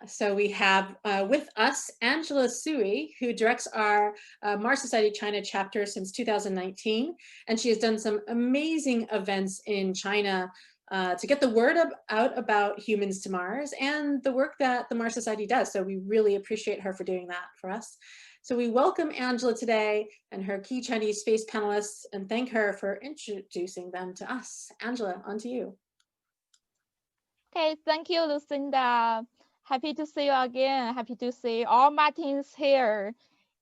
So we have with us Angela Sui, who directs our Mars Society China chapter since 2019. And she has done some amazing events in China to get the word out about humans to Mars and the work that the Mars Society does. So we really appreciate her for doing that for us. So we welcome Angela today and her key Chinese space panelists and thank her for introducing them to us. Angela, on to you. Okay, thank you, Lucinda. Happy to see you again. Happy to see all my teams here.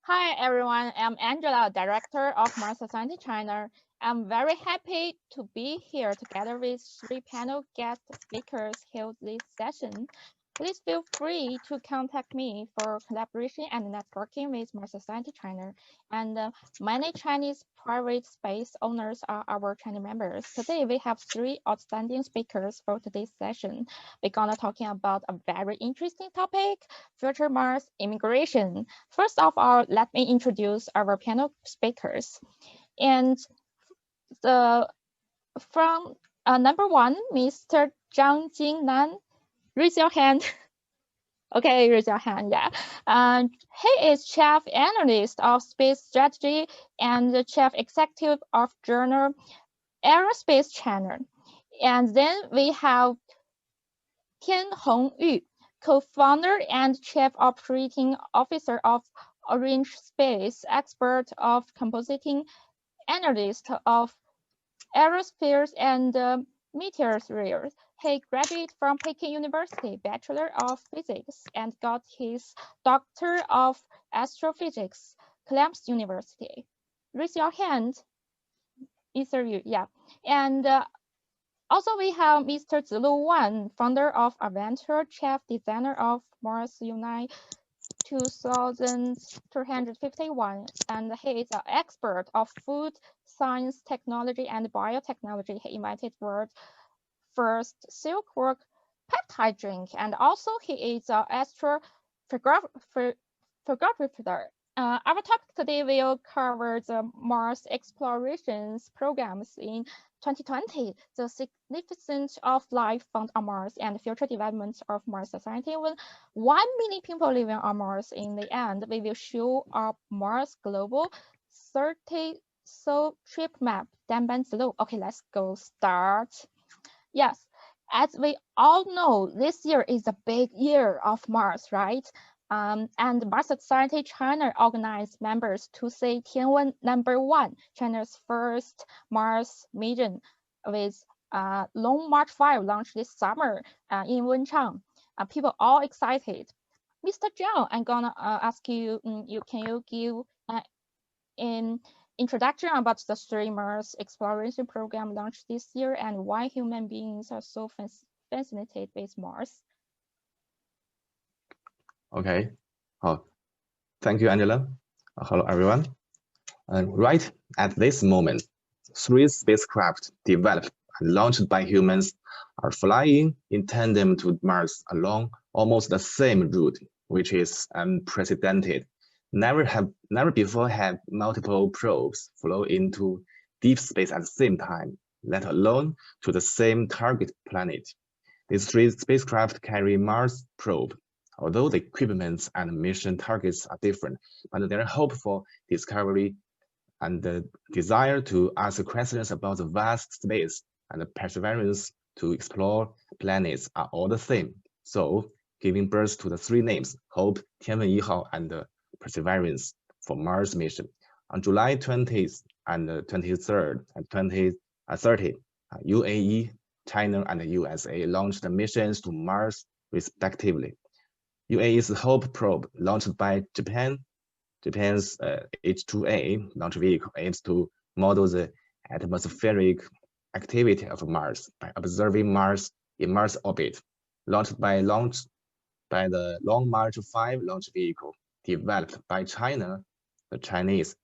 Hi, everyone. I'm Angela, Director of Mars Society China. I'm very happy to be here together with 3 panel guest speakers held this session. Please feel free to contact me for collaboration and networking with Mars Society China. And many Chinese private space owners are our Chinese members. Today, we have 3 outstanding speakers for today's session. We're gonna talking about a very interesting topic, future Mars immigration. First of all, let me introduce our panel speakers. And from number 1, Mr. Zhang Jingnan. Raise your hand. Okay, raise your hand, yeah. He is chief analyst of space strategy and the chief executive of journal Aerospace Channel. And then we have Tianhong Yu, co-founder and chief operating officer of Orange Space, expert of compositing, analyst of aerospace and meteors. He graduated from Peking University, Bachelor of Physics, and got his Doctor of Astrophysics, Columbia University. Raise your hand, Mr. Yu, yeah. And also we have Mr. Zilu Wan, founder of Adventure, chief designer of Mars Unite 2251, and he is an expert of food science, technology, and biotechnology. He invented world's first silkworm peptide drink, and also he is an astrophotographer. Our topic today will cover the Mars explorations programs in 2020, the significance of life found on Mars, and future developments of Mars society. When 1 million people living on Mars in the end, we will show up Mars global 30 so trip map down below. Okay, let's go start. Yes, as we all know, this year is a big year of Mars, right? And Mars Society China organized members to see Tianwen #1, China's first Mars mission, with Long March 5 launched this summer in Wenchang. People all excited. Mr. Zhang, I'm gonna ask you, can you give an introduction about the 3 Mars exploration program launched this year and why human beings are so fascinated with Mars? Okay. Thank you, Angela. Hello, everyone. Right at this moment, 3 spacecraft developed and launched by humans are flying in tandem to Mars along almost the same route, which is unprecedented. Never before have multiple probes flow into deep space at the same time, let alone to the same target planet. These 3 spacecraft carry Mars probe. Although the equipment and mission targets are different, but their hope for discovery and the desire to ask questions about the vast space and the perseverance to explore planets are all the same. So, giving birth to the 3 names, Hope, Tianwen 1号, and Perseverance for Mars mission. On July 20th and 23rd and 30, UAE, China, and the USA launched the missions to Mars respectively. UAE's Hope probe, launched by Japan's H2A launch vehicle, aims to model the atmospheric activity of Mars by observing Mars in Mars orbit. Launched by the Long March 5 launch vehicle, developed by China, the Chinese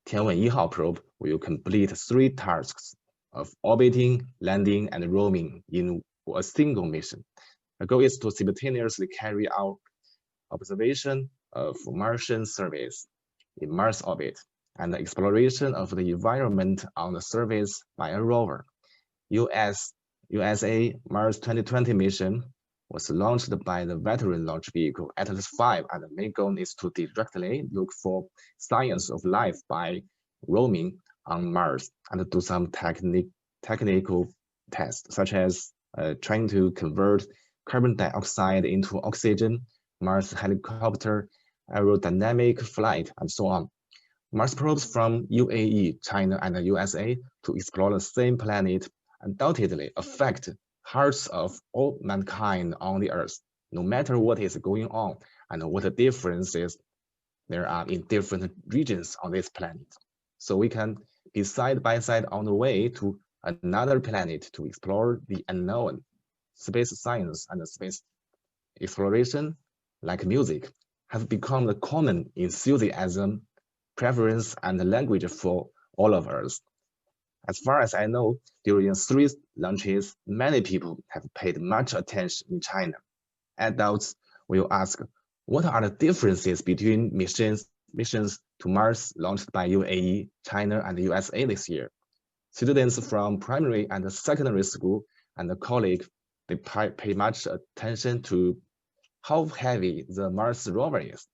Tianwen 1号probe will complete 3 tasks of orbiting, landing, and roaming in a single mission. The goal is to simultaneously carry out observation of Martian surface in Mars orbit and the exploration of the environment on the surface by a rover. USA Mars 2020 mission was launched by the veteran launch vehicle Atlas V, and the main goal is to directly look for signs of life by roaming on Mars and do some technical tests, such as trying to convert carbon dioxide into oxygen, Mars helicopter, aerodynamic flight, and so on. Mars probes from UAE, China, and the USA to explore the same planet undoubtedly affect hearts of all mankind on the Earth, no matter what is going on and what the differences there are in different regions on this planet. So we can be side by side on the way to another planet to explore the unknown. Space science and space exploration, like music, have become the common enthusiasm, preference, and language for all of us. As far as I know, during 3 launches, many people have paid much attention in China. Adults will ask, what are the differences between missions to Mars launched by UAE, China, and the USA this year? Students from primary and secondary school and college, they pay much attention to how heavy the Mars rover is.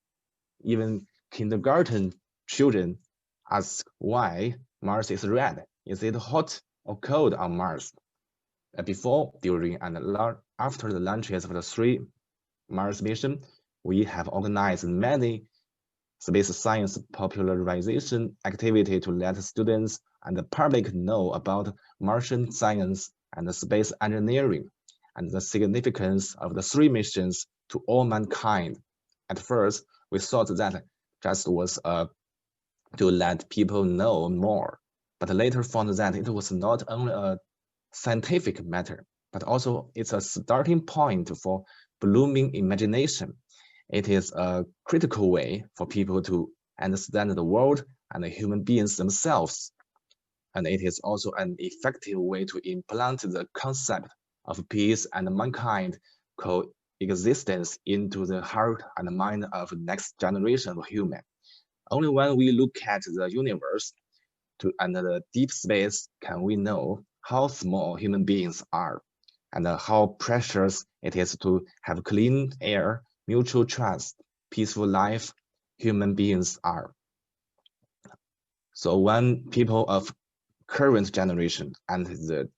Even kindergarten children ask why Mars is red. Is it hot or cold on Mars? Before, during, and after the launches of the 3 Mars mission, we have organized many space science popularization activity to let students and the public know about Martian science and space engineering and the significance of the 3 missions to all mankind. At first, we thought that just was to let people know more, but later found that it was not only a scientific matter, but also it's a starting point for blooming imagination. It is a critical way for people to understand the world and the human beings themselves. And it is also an effective way to implant the concept of peace and mankind coexistence into the heart and mind of the next generation of humans. Only when we look at the universe and the deep space can we know how small human beings are and how precious it is to have clean air, mutual trust, peaceful life human beings are. So when people of current generation and the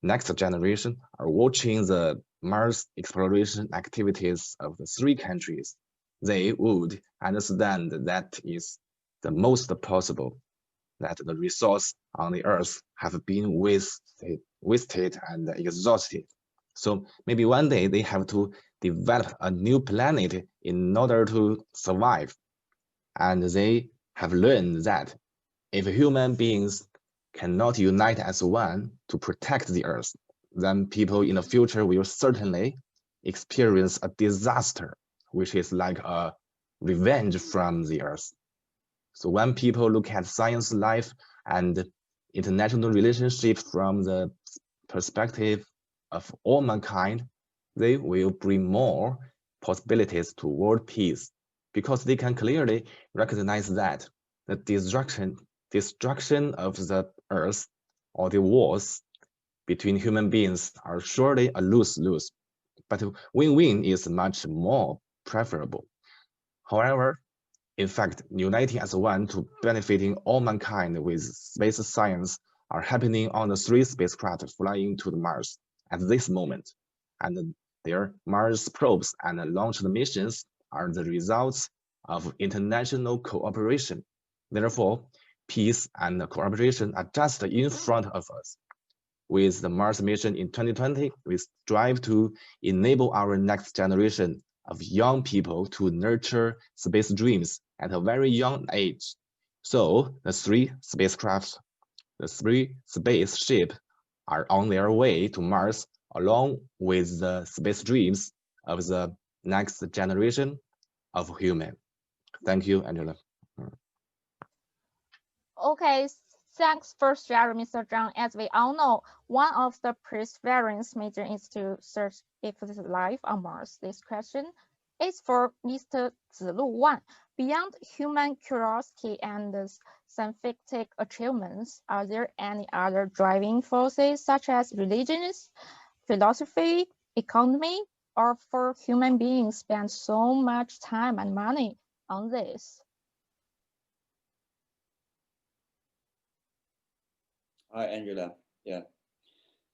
next generation are watching the Mars exploration activities of the 3 countries, they would understand that is the most possible, that the resource on the Earth have been wasted and exhausted. So maybe one day they have to develop a new planet in order to survive. And they have learned that if human beings cannot unite as one to protect the Earth, then people in the future will certainly experience a disaster, which is like a revenge from the Earth. So when people look at science, life, and international relationships from the perspective of all mankind, they will bring more possibilities to world peace, because they can clearly recognize that the destruction of the Earth or the wars between human beings are surely a lose-lose, but win-win is much more preferable. However, in fact, uniting as one to benefiting all mankind with space science are happening on the 3 spacecraft flying to the Mars at this moment, and their Mars probes and launched missions are the results of international cooperation. Therefore, peace and cooperation are just in front of us. With the Mars mission in 2020, we strive to enable our next generation of young people to nurture space dreams at a very young age. So the 3 spacecraft, the 3 spaceships are on their way to Mars along with the space dreams of the next generation of human. Thank you, Angela. Okay, thanks for sharing, Mr. Zhang. As we all know, one of the perseverance mission is to search if there's life on Mars. This question is for Mr. Zilu Wan. Beyond human curiosity and scientific achievements, are there any other driving forces such as religions, philosophy, economy, for human beings spend so much time and money on this? Hi, Angela. Yeah.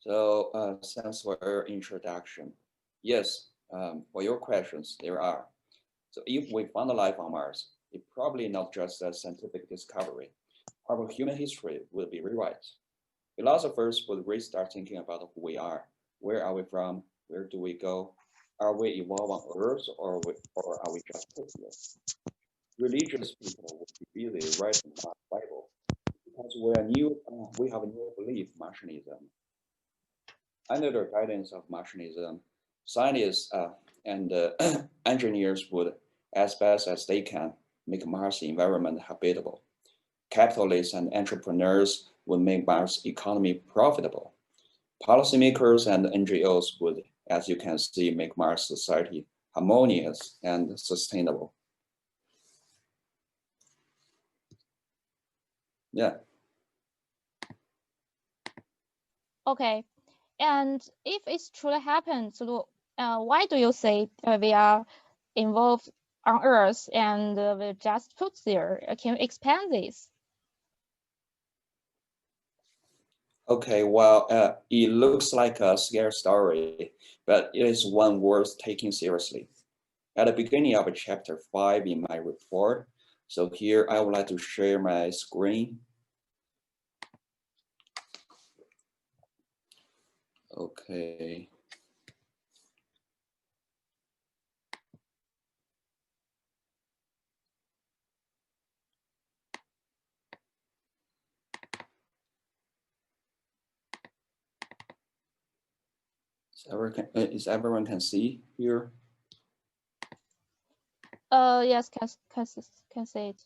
So thanks for your introduction. Yes, for your questions, there are. So if we found life on Mars, it's probably not just a scientific discovery. Our human history will be rewrite. Philosophers would restart thinking about who we are. Where are we from? Where do we go? Are we evolve on Earth or are we just put here? Religious people would be busy writing the Bible because we have a new belief, Martianism. Under the guidance of Martianism, scientists and engineers would, as best as they can, make Mars environment habitable. Capitalists and entrepreneurs would make Mars economy profitable. Policymakers and NGOs would, as you can see, make Mars society harmonious and sustainable. Yeah. Okay, and if it's truly happened, so why do you say we are involved on Earth and we just put there? Can you expand this? Okay, well, it looks like a scary story, but it is one worth taking seriously. At the beginning of chapter 5 in my report, so here I would like to share my screen. Okay. Is everyone can see here? Yes, can see it.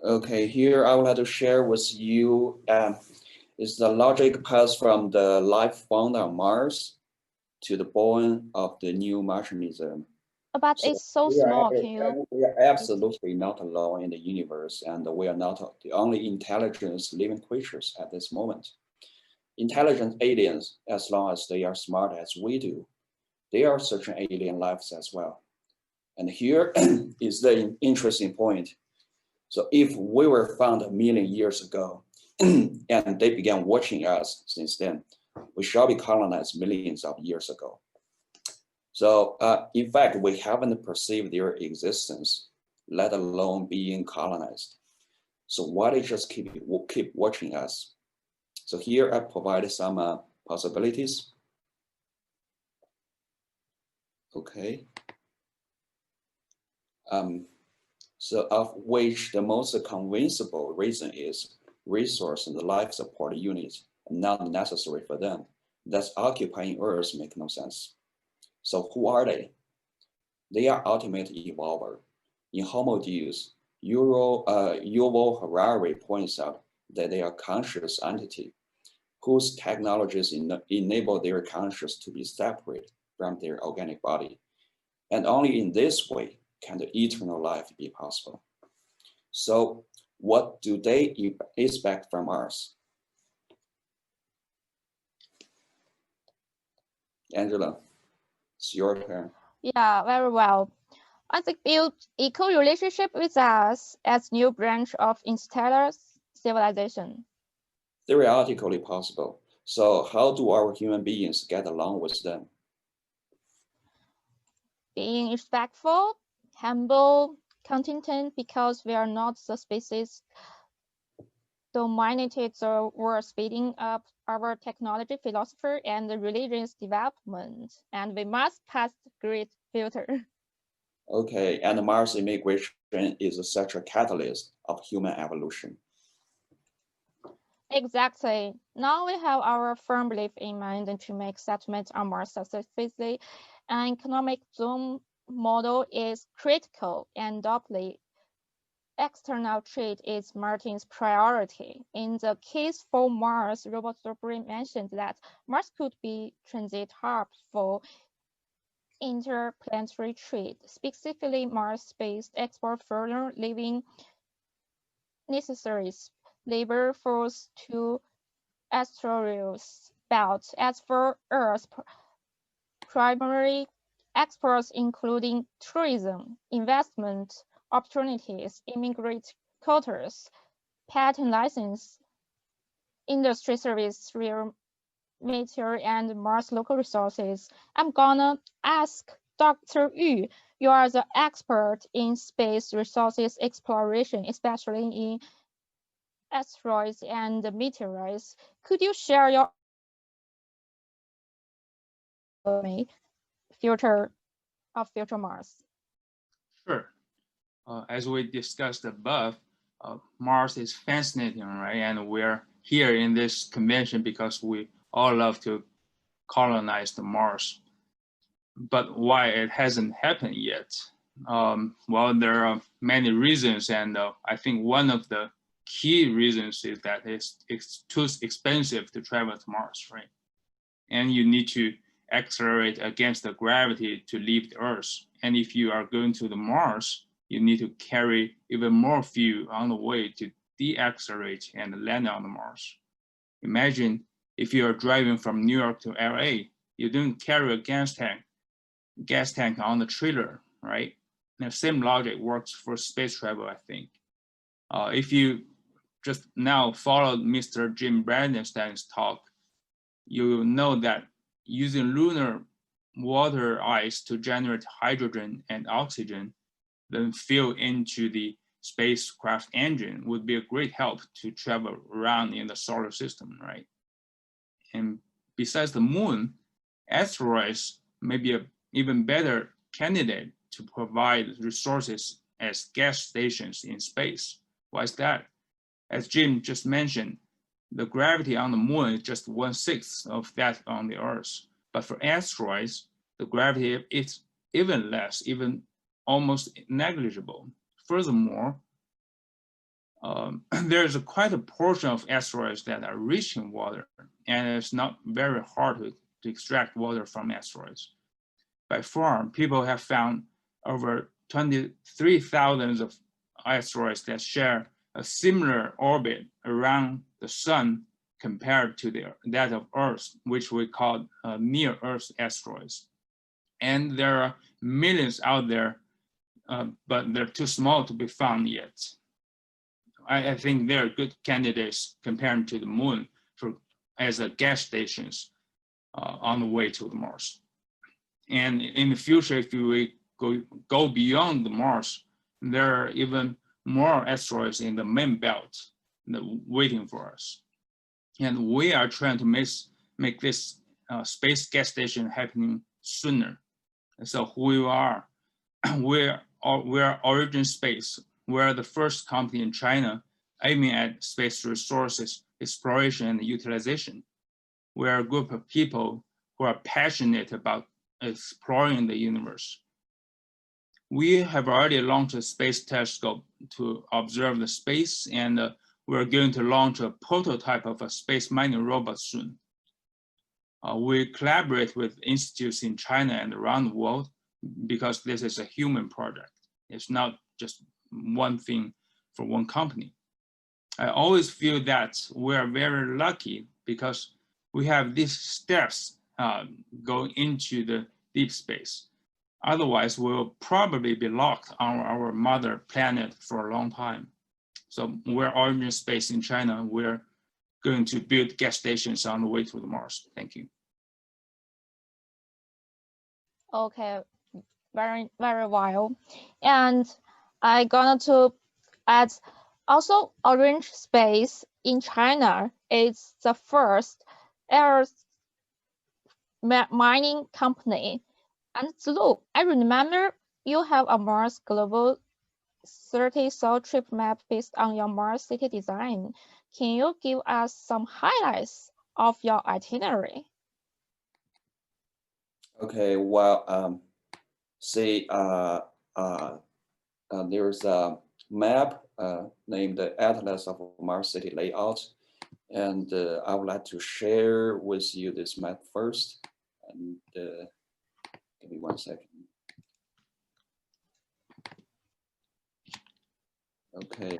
Okay, here I would like to share with you is the logic path from the life found on Mars to the born of the new Martianism. But So it's so small. Can you? we are absolutely not alone in the universe, and we are not the only intelligent living creatures at this moment. Intelligent aliens, as long as they are smart as we do, they are searching alien lives as well. And here is the interesting point. So if we were found 1 million years ago and they began watching us since then, we shall be colonized millions of years ago. So in fact, we haven't perceived their existence, let alone being colonized. So why they just keep watching us? So here I provide some possibilities. Okay. So of which the most convincible reason is resource and the life support units are not necessary for them. Thus occupying Earth make no sense. So who are they? They are ultimate evolver. In Homo Deus, Yuval Harari points out that they are conscious entity whose technologies enable their conscious to be separate from their organic body. And only in this way can the eternal life be possible. So what do they expect from us? Angela, it's your turn. Yeah, very well. I think build equal relationship with us as new branch of interstellar civilization. Theoretically possible. So how do our human beings get along with them? Being respectful, humble, contented, because we are not the species dominated the world, speeding up our technology, philosophy, and religious development. And we must pass the great filter. Okay, and Mars immigration is such a catalyst of human evolution. Exactly. Now we have our firm belief in mind to make settlement on Mars successfully. An economic zone model is critical, and doubly external trade is Martin's priority. In the case for Mars, Robert Zobrin mentioned that Mars could be transit hub for interplanetary trade, specifically Mars-based export further leaving necessaries labor force to asteroids belt. As for Earth, primary exports including tourism, investment opportunities, immigrant quotas, patent license, industry service, rare material, and Mars local resources. I'm gonna ask Dr. Yu, you are the expert in space resources exploration, especially in asteroids and meteorites. Could you share your future Mars? Sure. As we discussed above, Mars is fascinating, right? And we're here in this convention because we all love to colonize the Mars. But why it hasn't happened yet? Well, there are many reasons, and I think one of the key reasons is that it's too expensive to travel to Mars, right? And you need to accelerate against the gravity to leave the Earth. And if you are going to the Mars, you need to carry even more fuel on the way to deaccelerate and land on the Mars. Imagine if you are driving from New York to LA, you don't carry a gas tank on the trailer, right? The same logic works for space travel, I think. If you just now followed Mr. Jim Bridenstine's talk, you will know that using lunar water ice to generate hydrogen and oxygen, then fill into the spacecraft engine would be a great help to travel around in the solar system, right? And besides the moon, asteroids may be an even better candidate to provide resources as gas stations in space. Why is that? As Jim just mentioned, the gravity on the moon is just 1/6 of that on the Earth. But for asteroids, the gravity is even less, even almost negligible. Furthermore, there's quite a portion of asteroids that are rich in water, and it's not very hard to extract water from asteroids. By far, people have found over 23,000 of asteroids that share a similar orbit around the sun compared to that of Earth, which we call near-Earth asteroids. And there are millions out there, but they're too small to be found yet. I think they're good candidates compared to the moon as a gas stations on the way to the Mars. And in the future, if we go beyond the Mars, there are even more asteroids in the main belt waiting for us. And we are trying to make this space gas station happening sooner. And so who we are, we're Origin Space. We're the first company in China aiming at space resources exploration and utilization. We're a group of people who are passionate about exploring the universe. We have already launched a space telescope to observe the space, and we're going to launch a prototype of a space mining robot soon. We collaborate with institutes in China and around the world because this is a human project. It's not just one thing for one company. I always feel that we're very lucky because we have these steps going into the deep space. Otherwise, we'll probably be locked on our mother planet for a long time. So we're Origin Space in China. We're going to build gas stations on the way to the Mars. Thank you. Okay, very well. And I gonna to add also Orange Space in China is the first air mining company. And Zilu, I remember you have a Mars Global 30 soul trip map based on your Mars city design. Can you give us some highlights of your itinerary? Okay, well, see, there's a map named the Atlas of Mars City Layout, and I would like to share with you this map first. And give me 1 second. Okay,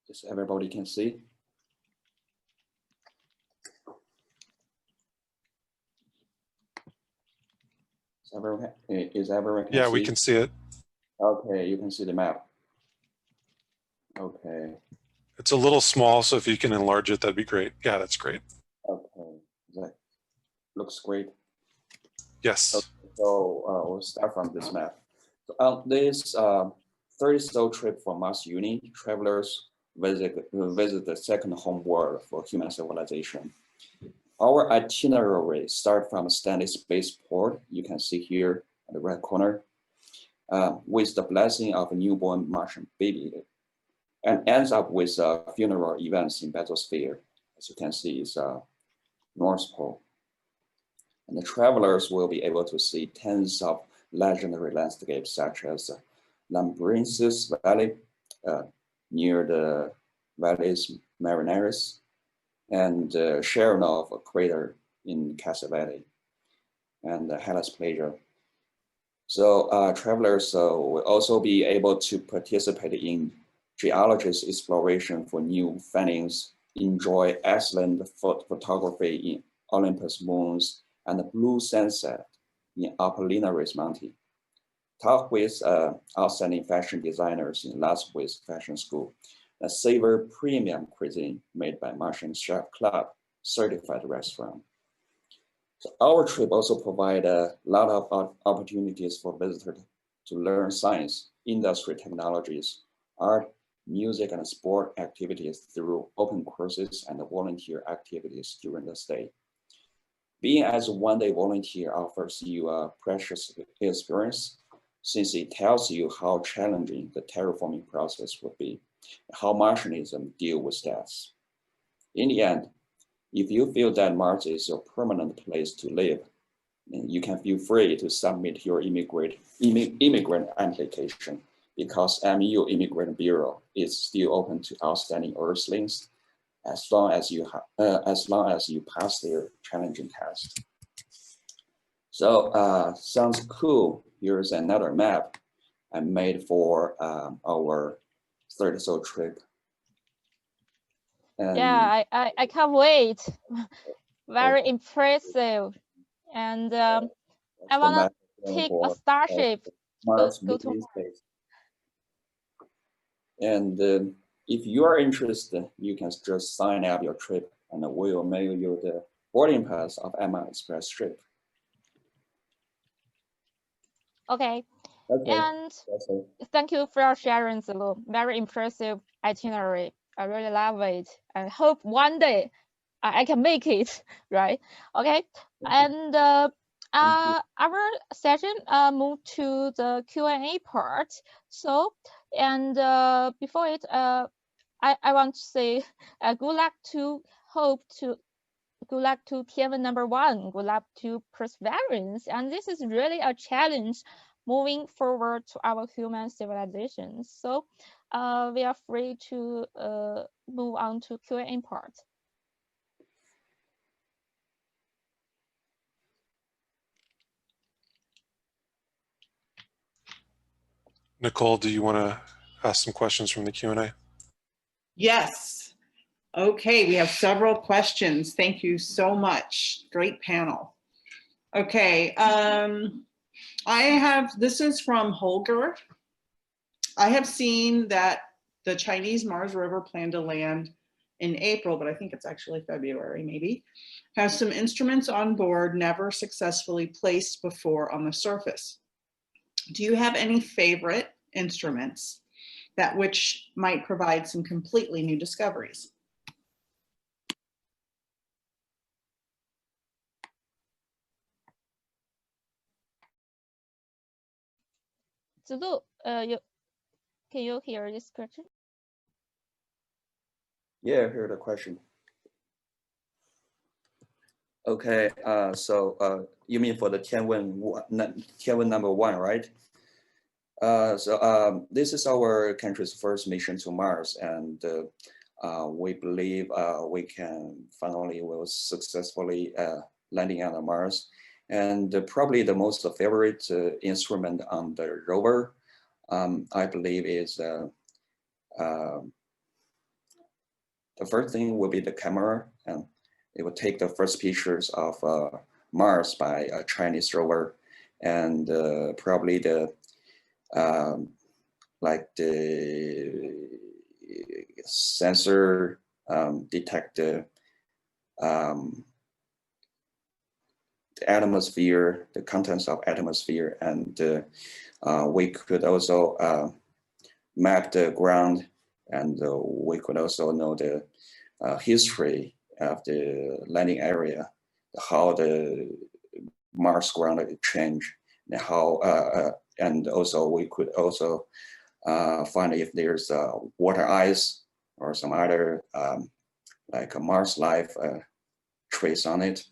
just everybody can see. Is everyone can Yeah, see? we can see it. Okay, you can see the map. Okay. It's a little small, so if you can enlarge it, that'd be great. Yeah, that's great. Okay. That looks great. Yes. Okay, so we'll start from this map. So on this 30-day trip for Mars Uni, travelers visit the second home world for human civilization. Our itinerary starts from Stanley Spaceport, you can see here at the right corner, with the blessing of a newborn Martian baby, and ends up with funeral events in bathysphere. As you can see, is North Pole. And the travelers will be able to see tens of legendary landscapes such as Lambrinsis Valley near the Valles Marineris, and Sharonov crater in Casa Valley, and Hellas Plateau. So travelers will also be able to participate in geologist exploration for new findings, enjoy excellent photography in Olympus moons and the blue sunset in Apollinaris Mountain. Talk with outstanding fashion designers in Las Vegas Fashion School, and savor premium cuisine made by Martian Chef Club certified restaurant. So our trip also provide a lot of opportunities for visitors to learn science, industry technologies, art, music, and sport activities through open courses and volunteer activities during the stay. Being as a one-day volunteer offers you a precious experience, since it tells you how challenging the terraforming process would be, how Martianism deal with that. In the end, if you feel that Mars is your permanent place to live, you can feel free to submit your immigrant application, because MU Immigrant Bureau is still open to outstanding Earthlings as long as you pass their challenging test. So sounds cool. Here's another map I made for our 30-day trip. And yeah, I can't wait. Very impressive. And I want to take a starship. Mars go to space. And if you are interested, you can just sign up your trip, and we'll mail you the boarding pass of Emma Express trip. Okay. Okay. And thank you for sharing, Zilu. Very impressive itinerary. I really love it. I hope one day I can make it, right? Okay. And our session moved to the Q&A part. So, and before it, I want to say good luck to good luck to Tianwen number 1, good luck to perseverance. And this is really a challenge moving forward to our human civilization. So we are free to move on to Q&A part. Nicole, do you want to ask some questions from the Q&A? Yes. Okay, we have several questions. Thank you so much. Great panel. Okay, this is from Holger. I have seen that the Chinese Mars rover planned to land in April, but I think it's actually February maybe, has some instruments on board never successfully placed before on the surface. Do you have any favorite instruments that which might provide some completely new discoveries? Zilu, can you hear this question? Yeah, I heard the question. Okay, so you mean for the Tianwen number 1, right? So this is our country's first mission to Mars, and we believe we can finally will successfully landing on Mars. And probably the most favorite instrument on the rover, I believe, is the first thing will be the camera, and it will take the first pictures of Mars by a Chinese rover. and probably the like the sensor detect the atmosphere, the contents of atmosphere, and we could also map the ground, and we could also know the history of the landing area, how the Mars ground change, and how and also we could also find if there's water ice or some other like a Mars life trace on it.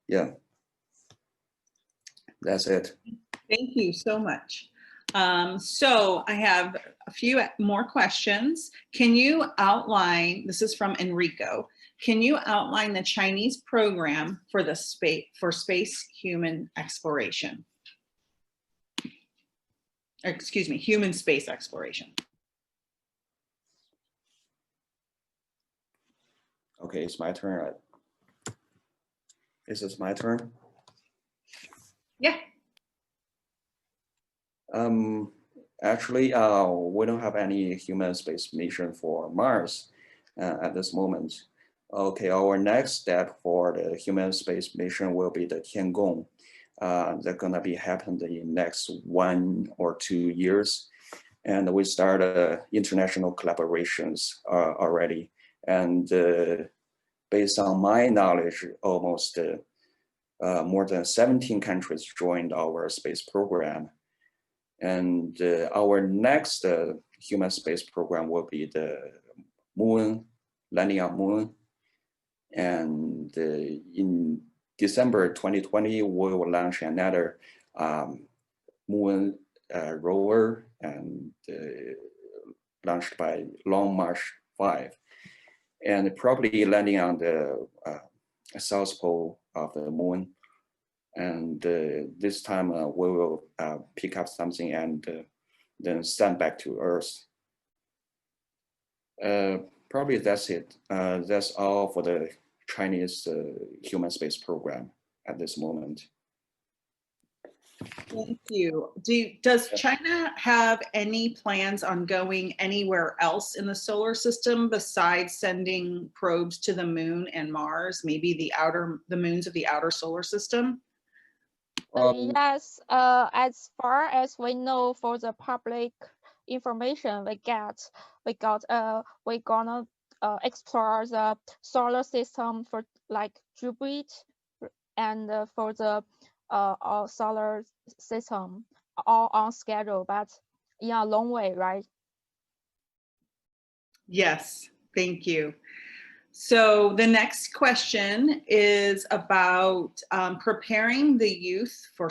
Yeah, that's it. Thank you so much. So I have a few more questions. Can you outline, this is from Enrico, can you outline the Chinese program for the space human exploration? Excuse me, human space exploration. Okay, it's my turn, right? This is my turn. Yeah. Actually, we don't have any human space mission for Mars at this moment. Okay, our next step for the human space mission will be the Tiangong. They're gonna be happening in next 1 or 2 years. And we started international collaborations already. And based on my knowledge, almost more than 17 countries joined our space program. And our next human space program will be the moon, landing on moon. And in December 2020, we will launch another moon rover, and launched by Long March 5. And probably landing on the south pole of the moon. And this time we will pick up something and then send back to Earth. Probably that's it. That's all for the Chinese human space program at this moment. Thank you. Does China have any plans on going anywhere else in the solar system besides sending probes to the moon and Mars, maybe the moons of the outer solar system? Yes, as far as we know, for the public information we're gonna explore the solar system for like Jupiter, and for the solar system, all on schedule, but in a long way, right? Yes, thank you. So the next question is about preparing the youth for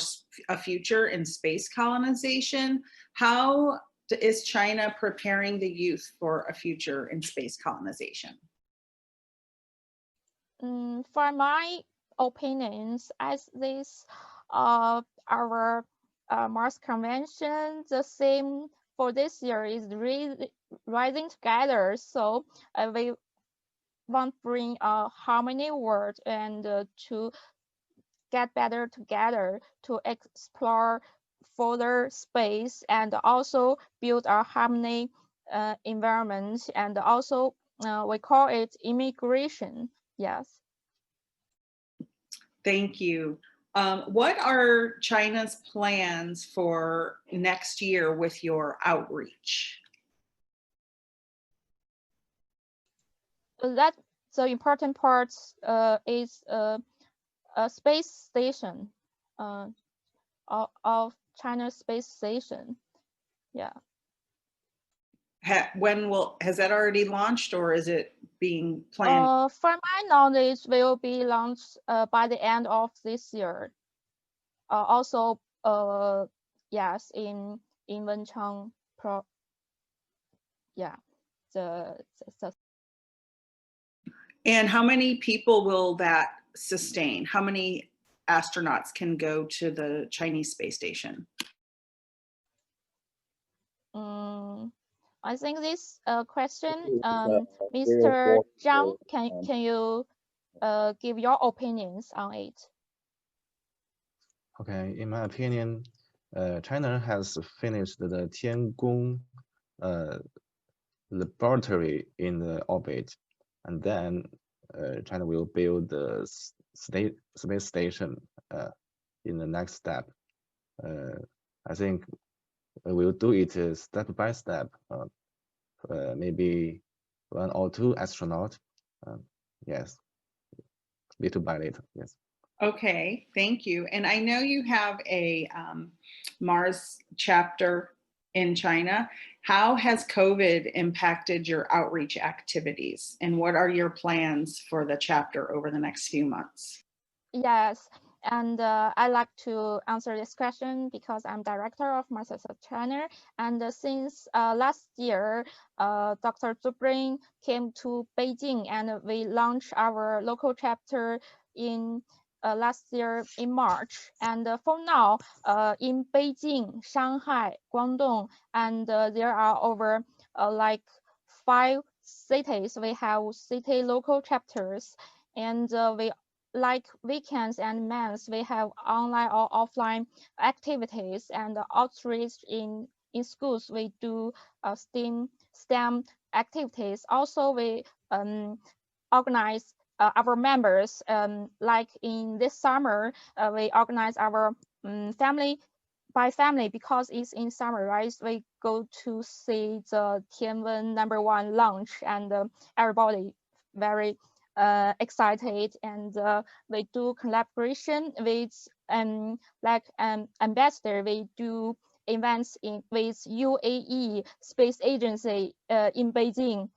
a future in space colonization. How is China preparing the youth for a future in space colonization? For my opinions, as this our Mars convention, the theme for this year is rising together. So we want to bring a harmony word and to get better together to explore further space and also build a harmony environment, and also we call it immigration. Yes. Thank you. What are China's plans for next year with your outreach? That the important part is a space station of China's space station. Yeah. Has that already launched, or is it being planned? For my knowledge, will be launched by the end of this year. Also, yes, in Wenchang yeah, the And how many people will that sustain? How many astronauts can go to the Chinese space station? I think this question, Mr. Zhang, can you give your opinions on it? Okay, in my opinion, China has finished the Tiangong laboratory in the orbit, and then China will build the space station in the next step. I think we'll do it step by step. Maybe 1 or 2 astronauts. Yes, little by little. Yes. Okay, thank you. And I know you have a Mars chapter in China. How has COVID impacted your outreach activities? And what are your plans for the chapter over the next few months? Yes, and I like to answer this question because I'm director of Mars China. And since last year, Dr. Zubrin came to Beijing and we launched our local chapter in last year in March. And for now, in Beijing, Shanghai, Guangdong, and there are over like 5 cities. We have city local chapters, and we like weekends and months, we have online or offline activities and outreach in schools. We do STEM activities. Also, we organize our members, like in this summer, we organize our family by family because it's in summer, right? We go to see the Tianwen #1 launch, and everybody very excited, and we do collaboration with like ambassador. We do events with UAE Space Agency in Beijing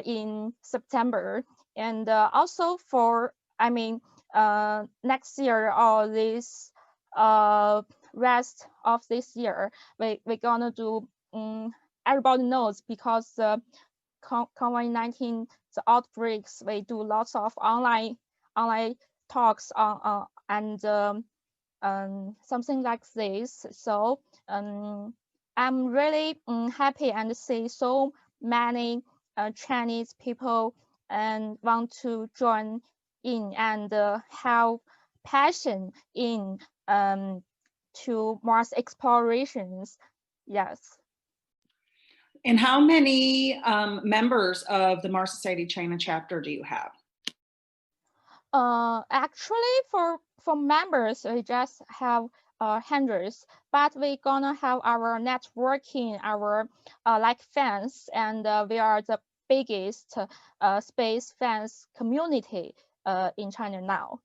in September, and also for next year or this rest of this year, we're gonna do everybody knows because COVID-19, the outbreaks, we do lots of online talks and something like this. So I'm really happy and see so many Chinese people and want to join in and have passion in to Mars explorations. Yes. And how many members of the Mars Society China chapter do you have? Actually, for members, we just have hundreds, but we're gonna have our networking, our like fans, and we are the biggest space fans community in China now.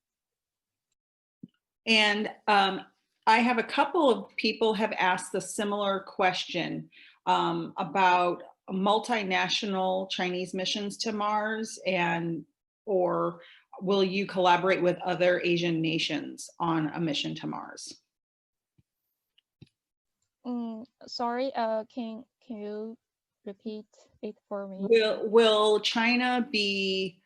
And I have a couple of people have asked a similar question about multinational Chinese missions to Mars, and or will you collaborate with other Asian nations on a mission to Mars? Sorry, can you repeat it for me? Will China be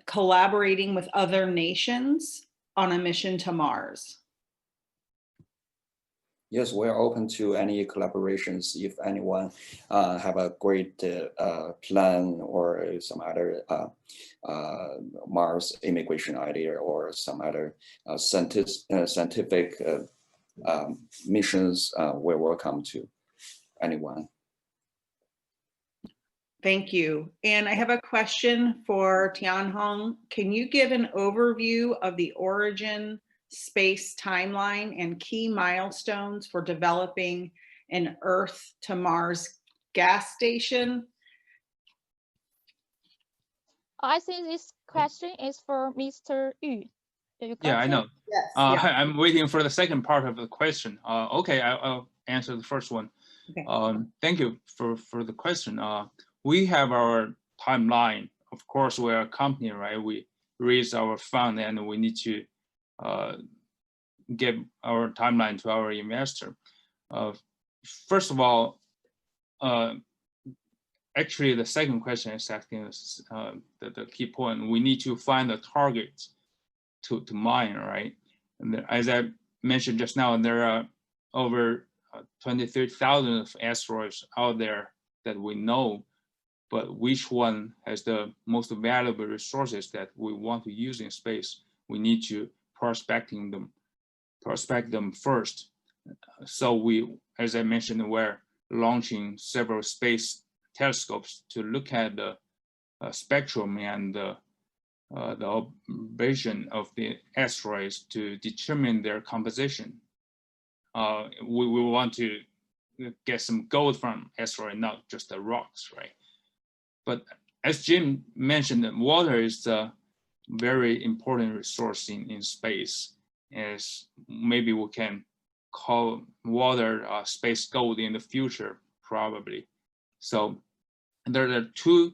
collaborating with other nations on a mission to Mars? Yes, we're open to any collaborations if anyone have a great plan or some other Mars immigration idea or some other scientific missions. We're welcome to anyone. Thank you. And I have a question for Tianhong. Can you give an overview of the origin, space timeline, and key milestones for developing an Earth to Mars gas station? I think this question is for Mr. Yu. Yeah, I know. Yes. Yeah. I'm waiting for the second part of the question. Okay, I'll answer the first one. Okay. Thank you for the question. We have our timeline. Of course, we're a company, right? We raise our fund and we need to give our timeline to our investor. First of all, actually, the second question is asking us the key point. We need to find a target to mine, right? And as I mentioned just now, there are over 23,000 of asteroids out there that we know, but which one has the most valuable resources that we want to use in space? We need to prospecting them prospect them first. So we, as I mentioned, we're launching several space telescopes to look at the spectrum and the observation of the asteroids to determine their composition. We want to get some gold from asteroid, not just the rocks, right? But as Jim mentioned, water is a very important resource in space, as maybe we can call water space gold in the future, probably. So there are two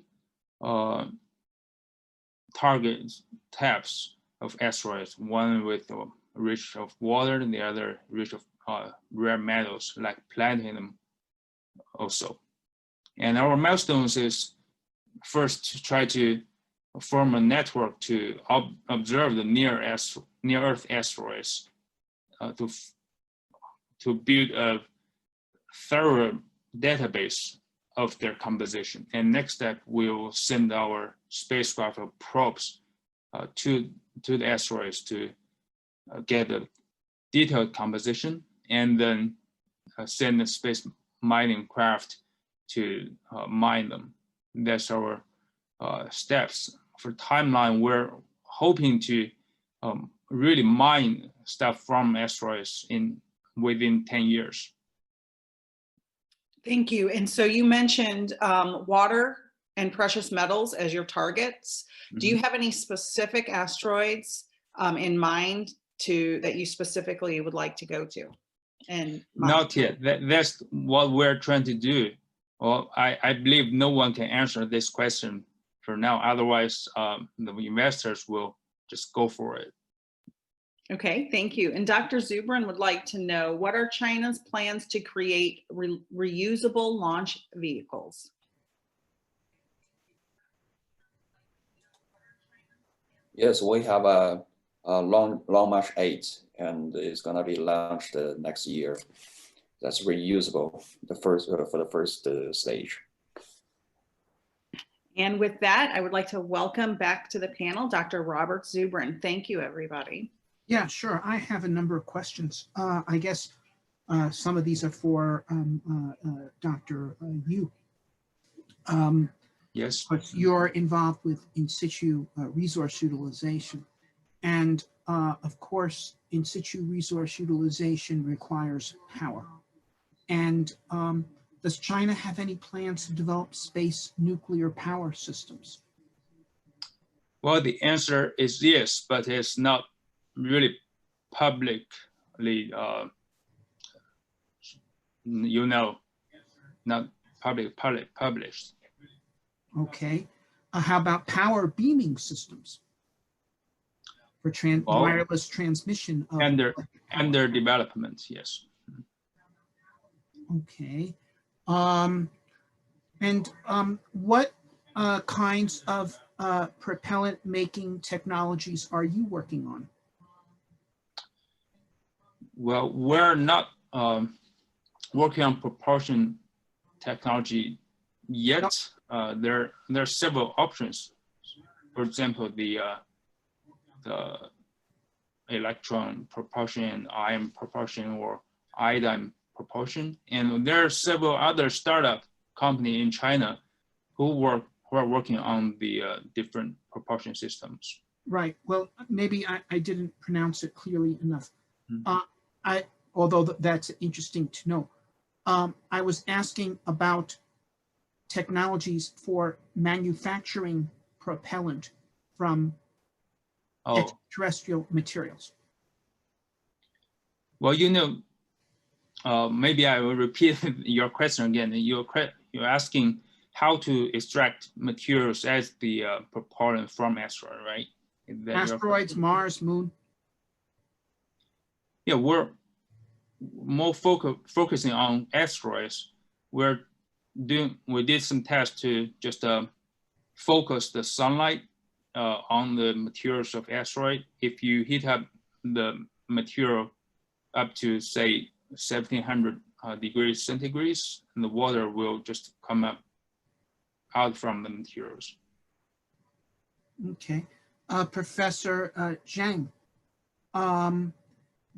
target types of asteroids, one with rich of water and the other rich of rare metals like platinum also. And our milestones is first to try to form a network to observe the near Earth asteroids to build a thorough database of their composition. And next step, we'll send our spacecraft or probes to the asteroids to get a detailed composition, and then send a space mining craft to mine them. That's our steps. For timeline, we're hoping to really mine stuff from asteroids within 10 years. Thank you. And so you mentioned water and precious metals as your targets. Do you have any specific asteroids in mind that you specifically would like to go to? And not yet. That's what we're trying to do. Well, I believe no one can answer this question for now. Otherwise, the investors will just go for it. Okay, thank you. And Dr. Zubrin would like to know, what are China's plans to create reusable launch vehicles? Yes, we have a Long March 8, and it's going to be launched next year. That's reusable, for the first stage. And with that, I would like to welcome back to the panel Dr. Robert Zubrin. Thank you, everybody. Yeah, sure. I have a number of questions. I guess some of these are for Dr. Yu. Yes. But you're involved with in situ resource utilization. And of course, in situ resource utilization requires power. And does China have any plans to develop space nuclear power systems? Well, the answer is yes, but it's not really publicly, not published. Okay. How about power beaming systems for wireless transmission? Under development, yes. Okay. What kinds of propellant making technologies are you working on? Well, we're not working on propulsion technology yet. There are several options. For example, the electron propulsion, ion propulsion, or iodine propulsion. And there are several other startup companies in China who are working on the different propulsion systems. Right. Well, maybe I didn't pronounce it clearly enough. Although that's interesting to know. I was asking about technologies for manufacturing propellant from extraterrestrial materials. Well, maybe I will repeat your question again. You're asking how to extract materials as the propellant from asteroid, right? Asteroids, Mars, Moon. Yeah, we're more focusing on asteroids. We did some tests to just focus the sunlight on the materials of asteroid. If you heat up the material up to say 1700 degrees centigrade, and the water will just come out from the materials. Okay. Professor Zhang,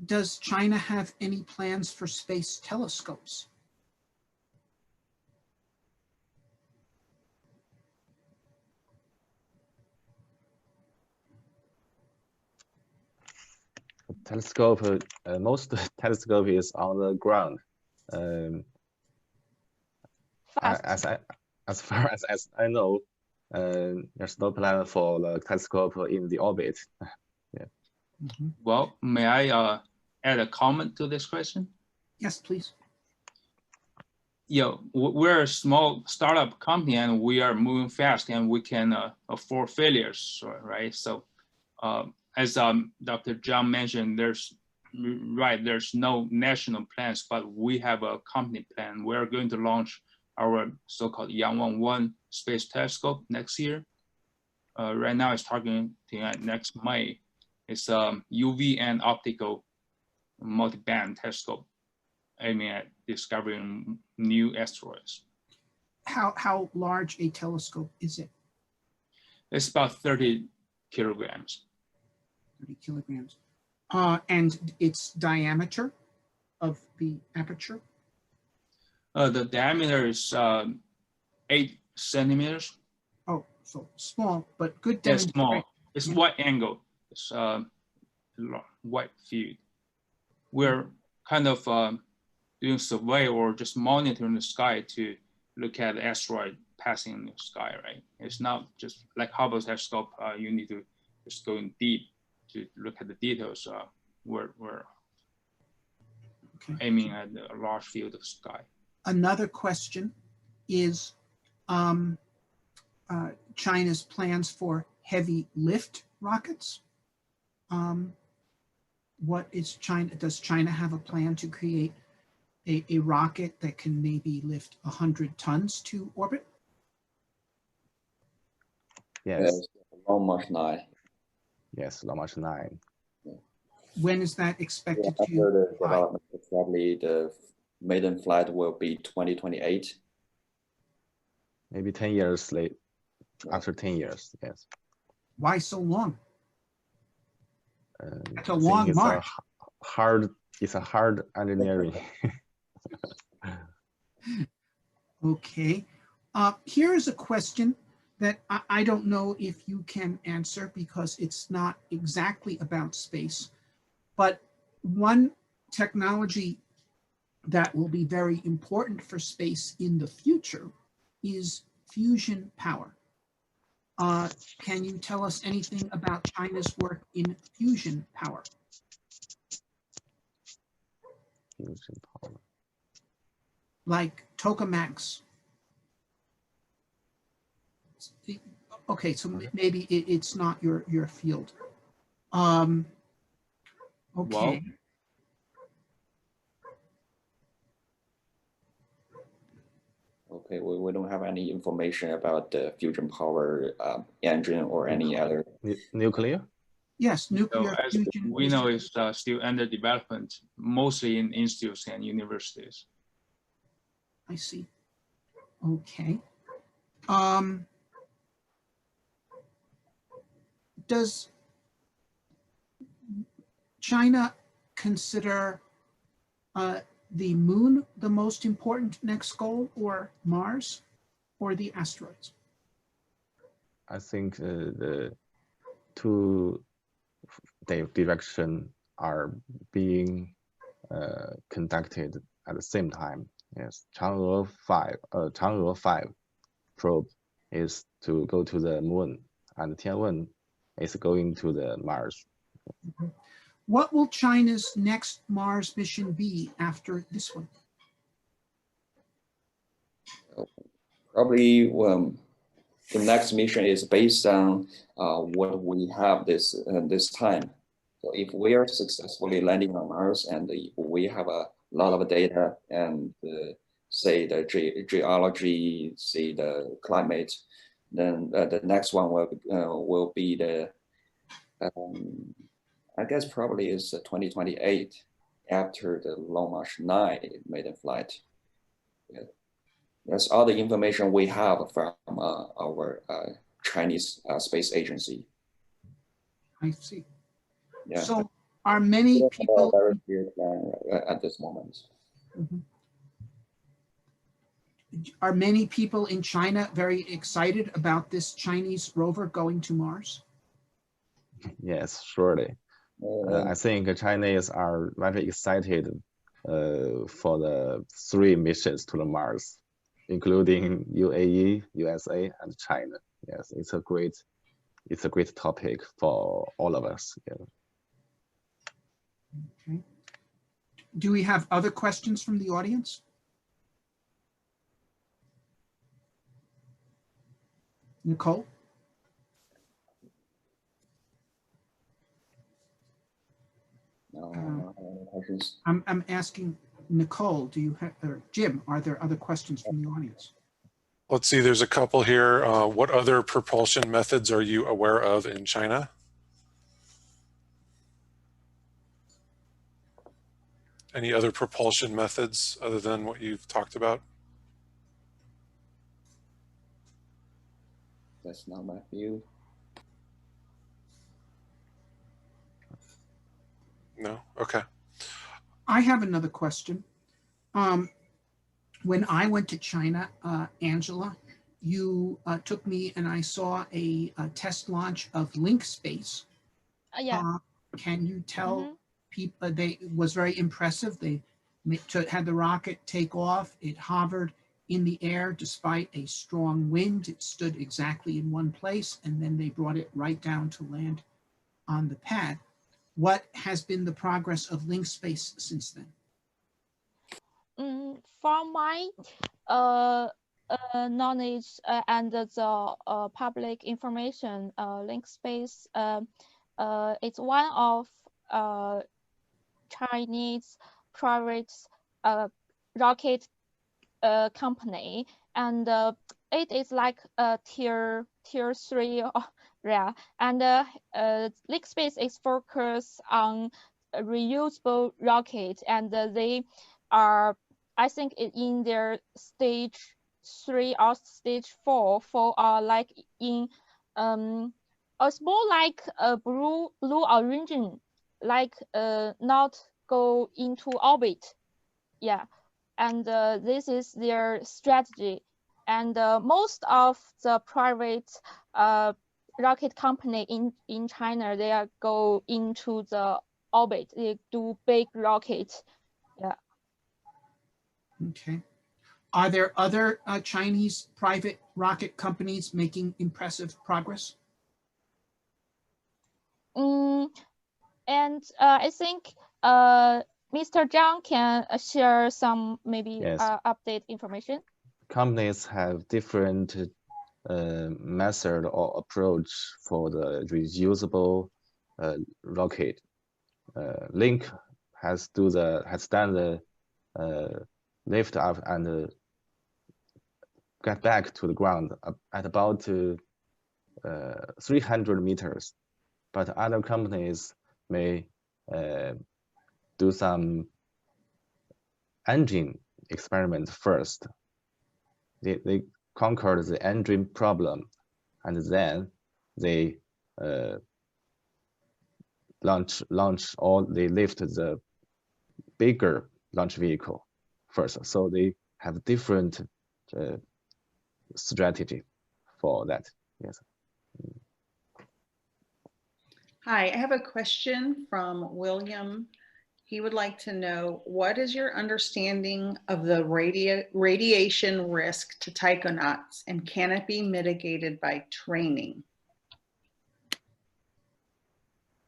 Does China have any plans for space telescopes? Telescope, most telescope is on the ground. Fast. As far as I know, there's no plan for the telescope in the orbit. Yeah. Well, may I add a comment to this question? Yes, please. Yeah, we're a small startup company and we are moving fast and we can afford failures, right? So as Dr. Zhang mentioned, there's no national plans, but we have a company plan. We're going to launch our so-called Tianhong 1 space telescope next year. Right now it's targeting next May. It's UV and optical multi-band telescope aiming at discovering new asteroids. How large a telescope is it? It's about 30 kilograms. 30 kilograms. And its diameter of the aperture? The diameter is 8 centimeters. Oh, so small, but good It's demonstration. small. It's Yeah. wide angle. It's wide field. We're kind of doing survey or just monitoring the sky to look at the asteroid passing in the sky, right? It's not just like Hubble telescope. You need to just go in deep to look at the details. We're Okay. aiming at a large field of sky. Another question is China's plans for heavy lift rockets. What is China? Does China have a plan to create a rocket that can maybe lift 100 tons to orbit? Yes. Long March 9. Yes, Long March 9. When is that expected After the to fly? development, probably the maiden flight will be 2028. Maybe 10 years late. After 10 years, yes. Why so long? It's a I think long it's march. It's a hard engineering. Okay. Here is a question that I don't know if you can answer because it's not exactly about space, but one technology that will be very important for space in the future is fusion power. Can you tell us anything about China's work in fusion power? Fusion power. Like tokamaks. Okay, so maybe it's not your field. Okay. Well, Okay, we don't have any information about the fusion power engine or any other. Nuclear? Yes, nuclear as fusion. we know, it's still under development, mostly in institutes and universities. I see. Okay. Does China consider the moon the most important next goal, or Mars, or the asteroids? I think the two directions are being conducted at the same time. Yes, Chang'e 5 probe is to go to the moon, and Tianwen is going to the Mars. What will China's next Mars mission be after this one? Probably the next mission is based on what we have this time. So if we are successfully landing on Mars and we have a lot of data and say the geology, say the climate, then the next one will be the I guess probably is 2028 after the Long March 9 maiden flight. Yeah. That's all the information we have from our Chinese space agency. I see. Yeah. So Are many We don't have a people, very clear plan at this moment. are many people in China very excited about this Chinese rover going to Mars? Yes, surely. I think the Chinese are very excited for the 3 missions to the Mars, including UAE, USA, and China. Yes, it's a great topic for all of us. Yeah. Okay. Do we have other questions from the audience? Nicole? No, I don't have any questions. I'm asking Nicole, do you have, or Jim, are there other questions from the audience? Let's see, there's a couple here. What other propulsion methods are you aware of in China? Any other propulsion methods other than what you've talked about? That's not my view. No? Okay. I have another question. When I went to China, Angela, you took me and I saw a test launch of Link Space. Yeah. Can you tell people, it was very impressive. They had the rocket take off. It hovered in the air despite a strong wind. It stood exactly in one place, and then they brought it right down to land on the pad. What has been the progress of Link Space since then? From my knowledge and the public information, Link Space it's one of Chinese private rocket company, and it is like a tier 3, yeah. And Link Space is focused on reusable rocket, and they are, I think, in their stage 3 or stage 4 for like in it's more like a blue origin, like not go into orbit, yeah. And this is their strategy. And most of the private rocket company in China, they are go into the orbit. They do big rockets, yeah. Okay. Are there other Chinese private rocket companies making impressive progress? And I think Mr. Zhang can share some maybe update information. Companies have different method or approach for the reusable rocket. Link has done the lift up and get back to the ground at about 300 meters, but other companies may do some engine experiments first. They conquered the engine problem, and then they they lift the bigger launch vehicle first. So they have different strategy for that. Yes. Hi, I have a question from William. He would like to know, what is your understanding of the radiation risk to taikonauts, and can it be mitigated by training?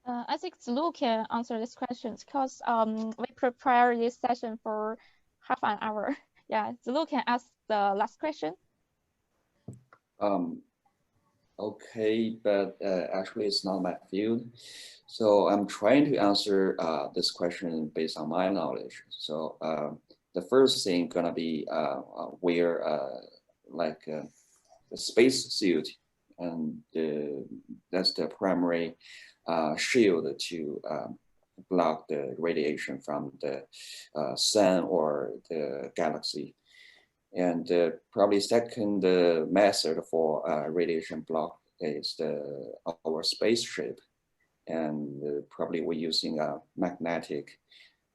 I think Zilu can answer this question because we prepare this session for half an hour. Yeah, Zilu can ask the last question. Okay, but actually it's not my field. So I'm trying to answer this question based on my knowledge. So the first thing gonna be wear like the space suit, and that's the primary shield to block the radiation from the sun or the galaxy. And probably second method for radiation block is our spaceship. and probably we're using a magnetic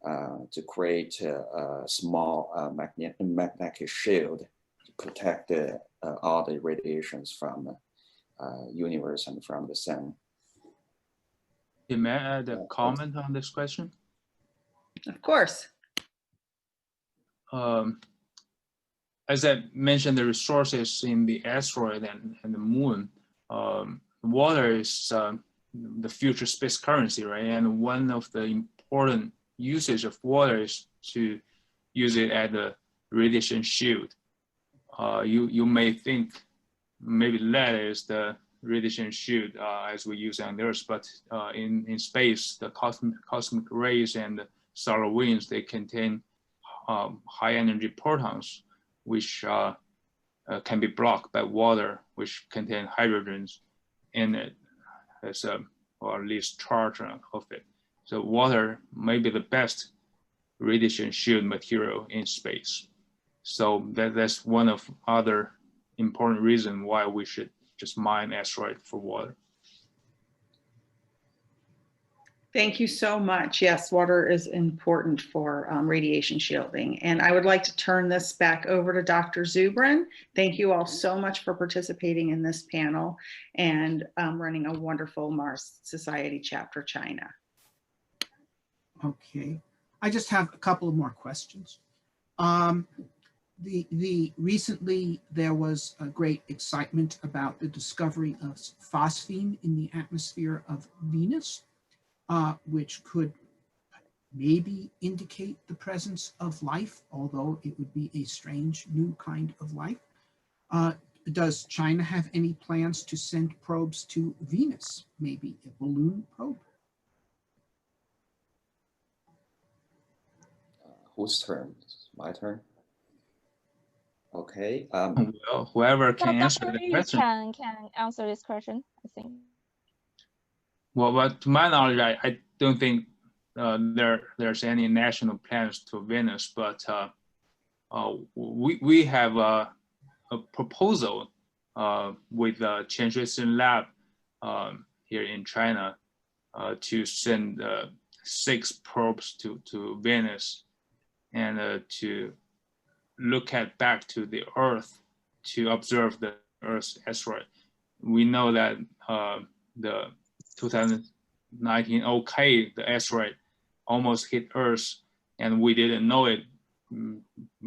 to create a small magnetic shield to protect all the radiations from the universe and from the sun. May I add a comment on this question? Of course. As I mentioned, the resources in the asteroid and the moon, water is the future space currency, right? And one of the important usage of water is to use it as a radiation shield. You may think maybe lead is the radiation shield as we use on the Earth, but in space, the cosmic rays and the solar winds, they contain high energy protons, which can be blocked by water, which contain hydrogens in it as or at least charge of it. So water may be the best radiation shield material in space. So that's one of other important reasons why we should just mine asteroid for water. Thank you so much. Yes, water is important for radiation shielding. And I would like to turn this back over to Dr. Zubrin. Thank you all so much for participating in this panel and running a wonderful Mars Society Chapter China. Okay, I just have a couple of more questions. Recently there was a great excitement about the discovery of phosphine in the atmosphere of Venus, which could maybe indicate the presence of life, although it would be a strange new kind of life. Does China have any plans to send probes to Venus, maybe a balloon probe? Whose turn? My turn? Okay. Well, whoever can answer Dr. the Yu question. can answer this question, I think. Well, but to my knowledge, I don't think there's any national plans to Venus, but we have a proposal with the Tianhong lab here in China to send 6 probes to Venus and to look back to the Earth to observe the Earth's asteroid. We know that the 2019 OK, the asteroid almost hit Earth, and we didn't know it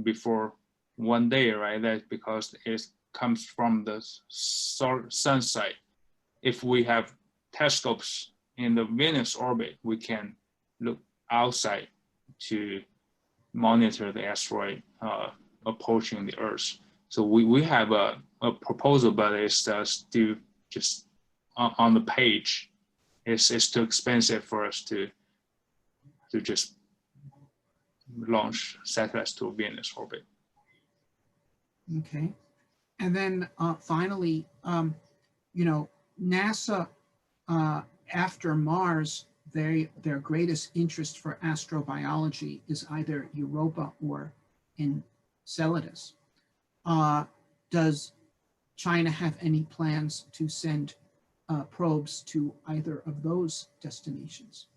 before one day, right? That's because it comes from the sun side. If we have telescopes in the Venus orbit, we can look outside to monitor the asteroid approaching the Earth. So we have a proposal, but it's still just on the page. It's too expensive for us to just launch satellites to Venus orbit. Okay, and then finally, you know, NASA after Mars, their greatest interest for astrobiology is either Europa or Enceladus. Does China have any plans to send probes to either of those destinations?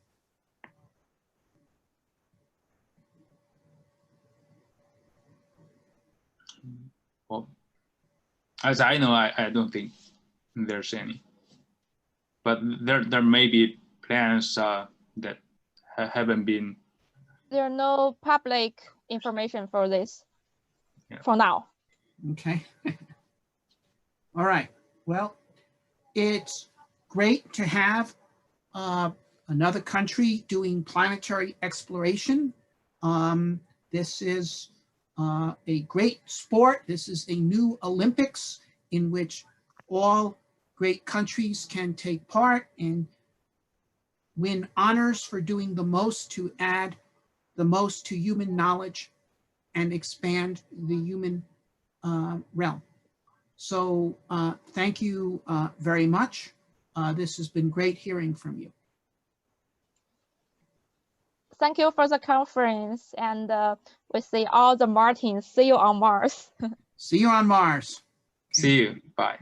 Well, as I know, I don't think there's any. But there may be plans that haven't been. There are no public information for this for now. Okay. All right. Well, it's great to have another country doing planetary exploration. This is a great sport. This is a new Olympics in which all great countries can take part and win honors for doing the most to add the most to human knowledge and expand the human realm. So thank you very much. This has been great hearing from you. Thank you for the conference, and we see all the Martins. See you on Mars. See you on Mars. See you. Bye.